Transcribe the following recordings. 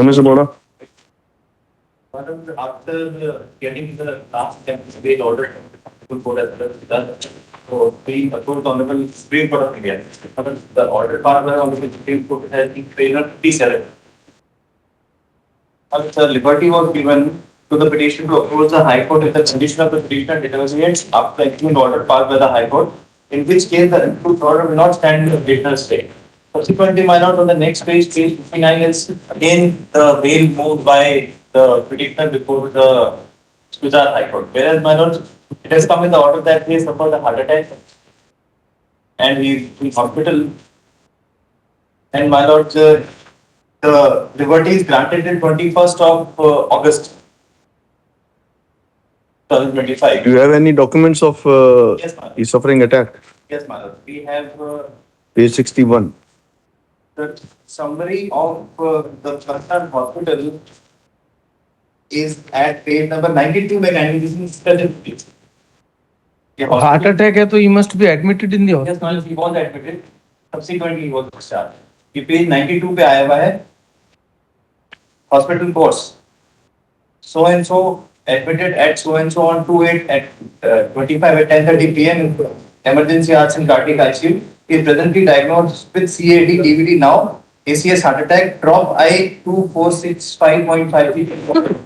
Mr. Boda. After getting the last stage order, full board as well done. So being approved Honorable Supreme Court of India. The order part where Honorable Supreme Court has been paid on 57. The liberty was given to the petition to approach the High Court if the condition of the petitioner deteriorates after the execution order passed by the High Court, in which case the approved order will not stand in the petitioner's stay. Subsequently, my lord, on the next page, page 59 is again the bail moved by the petitioner before the Gujarat High Court. Whereas, my lord, it has come in the order that he suffered a heart attack and he is in hospital. And my lord, the liberty is granted in 21st of August 2025. Do you have any documents of Yes, madam. he's suffering attack? Yes, madam. We have Page 61. the summary of the concerned hospital is at page number 92 by 96. Heart attack है तो he must be admitted in the Yes, hospital. madam. He was admitted. Subsequently, he was discharged. ये page 92 पे आया हुआ है hospital course. So and so admitted at so and so on 28 at 25 at 10:30 p.m. in emergency arts and cardiac ICU. He is presently diagnosed with CAD DVD now. ACS heart attack. Drop I 2465.53.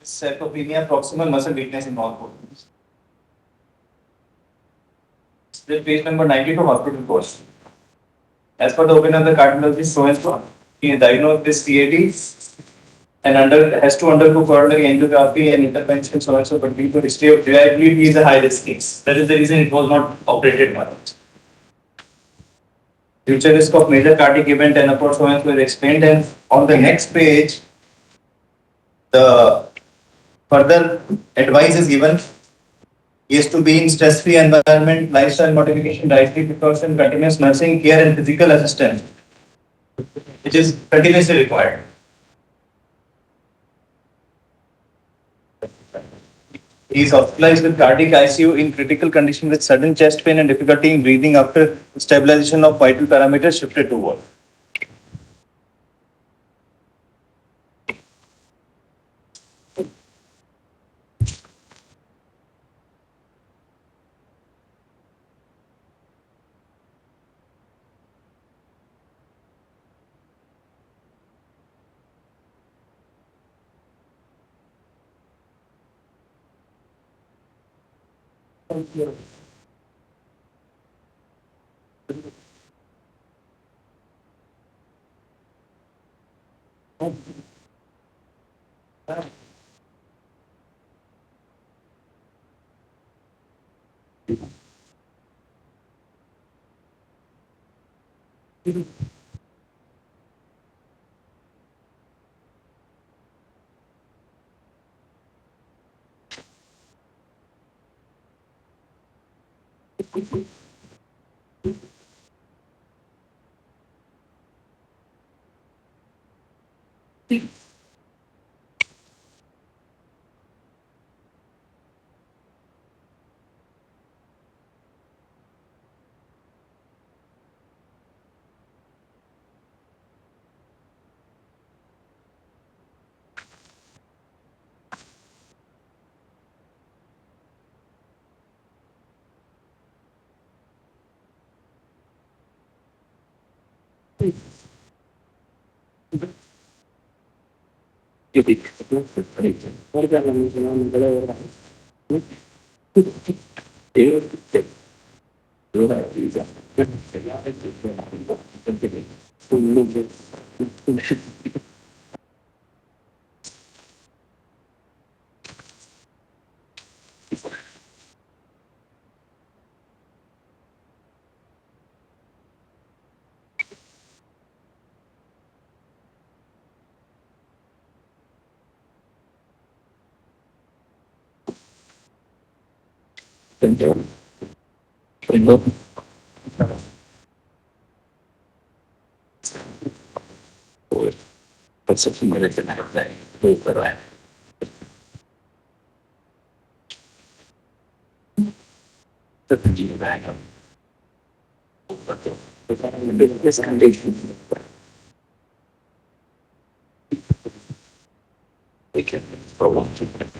Sarcopenia, proximal muscle weakness in all portions. This page number 92 hospital course. As per the opinion of the cardiologist, so and so, he is diagnosed with CAD and has to undergo coronary angiography and intervention, so and so, but due to history of reliability, he is a high risk case. That is the reason it was not operated much. Future risk of major cardiac event and upward so and so is explained, and on the next page, the further advice is given. He is to be in stress-free environment, lifestyle modification, dietary precaution, continuous nursing care, and physical assistance, which is continuously required. He is hospitalized with cardiac ICU in critical condition with sudden chest pain and difficulty in breathing after stabilization of vital parameters shifted to wall.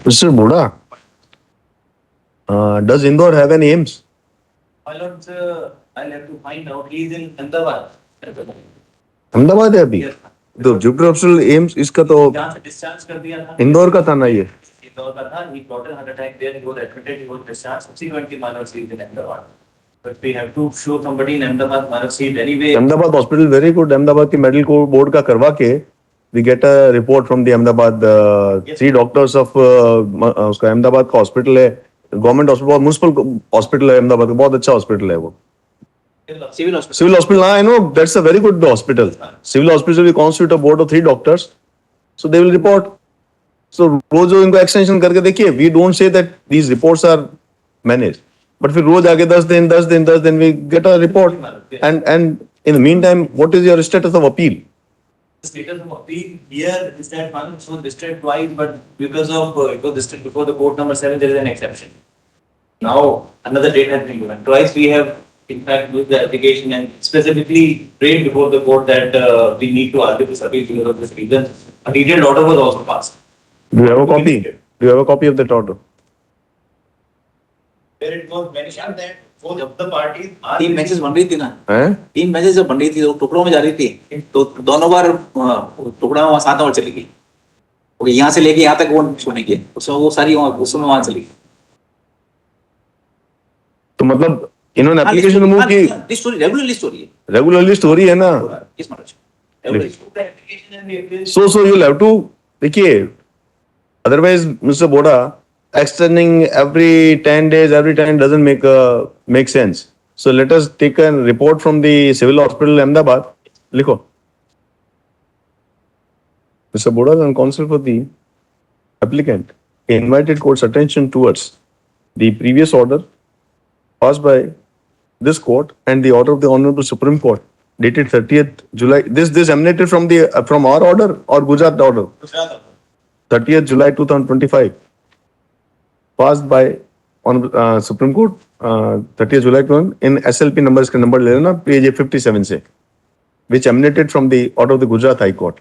Mr. Boda, does Indore have any aims? My lord, I'll have to find out. He is in Ahmedabad. Ahmedabad है अभी Yes. तो Jupiter hospital AIIMS इसका तो जहाँ से discharge कर दिया था इंदौर का था ना ये इंदौर का था. He got a heart attack there. He was admitted. He was discharged. Subsequently, my lord, he is in Ahmedabad. But we have to show somebody in Ahmedabad, my lord, seat anyway. Ahmedabad hospital very good Ahmedabad की medical board का करवा के we get a report from the Ahmedabad three doctors of उसका अहमदाबाद का hospital है government hospital municipal hospital है अहमदाबाद का बहुत अच्छा हॉस्पिटल है वो Civil hospital. Civil hospital I know that's a very good hospital civil hospital we constitute a board of 3 doctors so they will report so रोज जो इनको एक्सटेंशन करके देखिए we don't say that these reports are manage but फिर रोज आगे 10 दिन we get a report and in the mean time what is your status of appeal The status of appeal here is that one was district twice, but because of it was district before the court number 7, there is an exception. Now another date has been given. Twice we have in fact used the application and specifically prayed before the court that we need to argue this appeal because of this reason. A detailed order was also passed. Do you have a copy? Do you have a copy of that order? Where it was mentioned that both of the parties are. Team matches बन रही थी ना हैं? Team matches जब बन रही थी तो टुकड़ों में जा रही थी तो दोनों बार टुकड़ा में 7 ओवर चली गई वो यहाँ से लेके यहाँ तक वो सोने की उसमें वो सारी उसमें वहां चली गई तो मतलब इन्होंने एप्लीकेशन मूव की लिस्ट हो रही रेगुलर लिस्ट हो रही है रेगुलर लिस्ट हो रही है ना किस महाराज regular list The application and the appeal. so you'll have to देखिए otherwise Mr. Boda extending every 10 days every time doesn't make sense so let us take a report from the civil hospital Ahmedabad लिखो Mr. Boda is on counsel for the applicant he invited court's attention towards the previous order passed by this court and the order of the Honorable Supreme Court dated 30th July. This emanated from the from our order or Gujarat order. 30th July 2025, passed by on Supreme Court 30th July 20 in SLP number इसका number ले लेना page 57 से, which emanated from the order of the Gujarat High Court,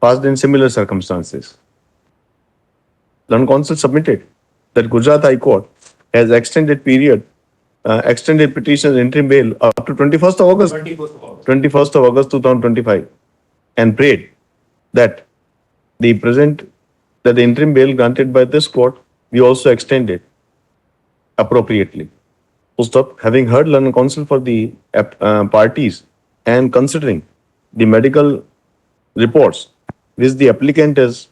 passed in similar circumstances. Learned counsel submitted that Gujarat High Court has extended petitioner's interim bail up to 21st of August 21st of August 2025 and prayed that the interim bail granted by this court be also extended appropriately. Post up, having heard learned counsel for the parties and considering the medical reports which the applicant has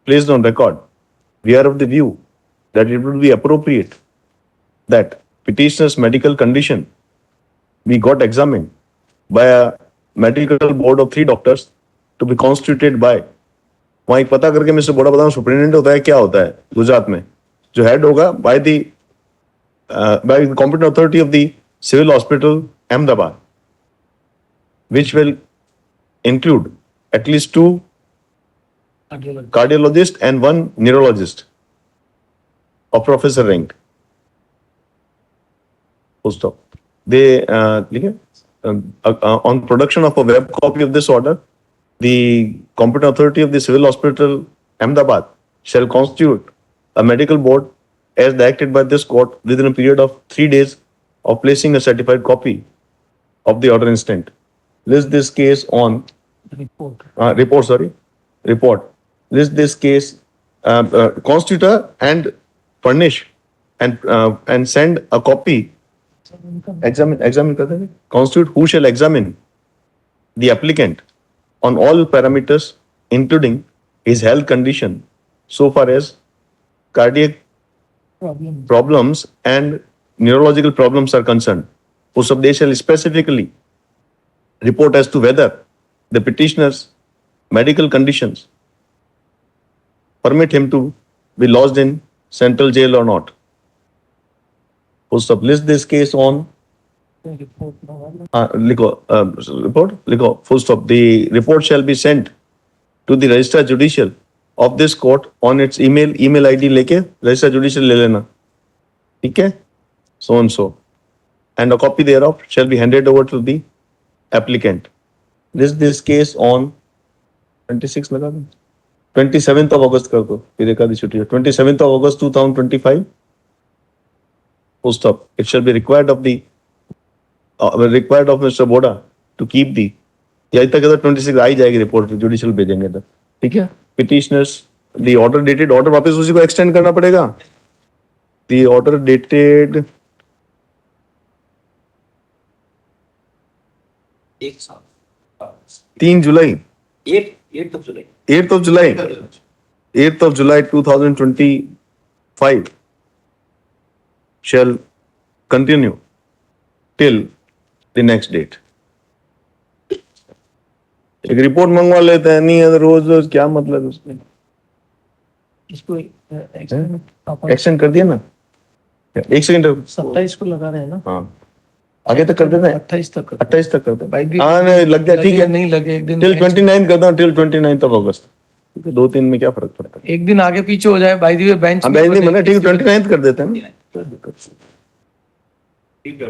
placed on record, we are of the view that it would be appropriate that petitioner's medical condition be got examined by a medical board of 3 doctors to be constituted by वहाँ एक पता करके mister बोड़ा बताऊँ superintendent होता है क्या होता है गुजरात में जो हेड होगा by the competent authority of the civil hospital Ahmedabad which will include at least 2 cardiologists and 1 neurologist of professor rank. Full stop. They on production of a web copy of this order, the competent authority of the civil hospital Ahmedabad shall constitute a medical board as directed by this court within a period of 3 days of placing a certified copy of the order instant. List this case on report. List this case constitute and furnish and send a copy. Examine constitute who shall examine the applicant on all parameters including his health condition so far as cardiac problems and neurological problems are concerned. They shall specifically report as to whether the petitioner's medical conditions permit him to be lodged in central jail or not. List this case on लिखो report लिखो full stop the report shall be sent to the registrar judicial of this court on its email ID लेके registrar judicial ले लेना, ठीक है, so and so, and a copy thereof shall be handed over to the applicant. This case on 26 लगा दो, 27th of August कर दो, फिर एक आधी छुट्टी है, 27th of August 2025, full stop. It shall be required of Mr. Boda to keep the, यही तक अगर 26 आई जाएगी रिपोर्ट जुडिशियल भेजेंगे तो, ठीक है. Petitioners, the order dated, order वापस उसी को एक्सटेंड करना पड़ेगा. The order dated एक साल 3 जुलाई, 8 of July 8th of July, 8th of July 2025 shall continue till the next date. एक रिपोर्ट मंगवा लेते हैं, नहीं है रोज रोज क्या मतलब है उसमें. इसको एक्सटेंड कर दिया ना, एक सेकंड. 27 को लगा रहे हैं ना, हाँ आगे तक कर देते हैं, 28 तक 28 तक करते भाई हैं. भी हाँ नहीं लग गया, ठीक है, नहीं लगे एक दिन, टिल 29 करता हूँ, टिल 29th of August. 2-3 में क्या फर्क पड़ता है. एक दिन आगे पीछे हो जाए बाय द वे बेंच हाँ नहीं बना, ठीक है 29th कर देते हैं ना. ठीक है.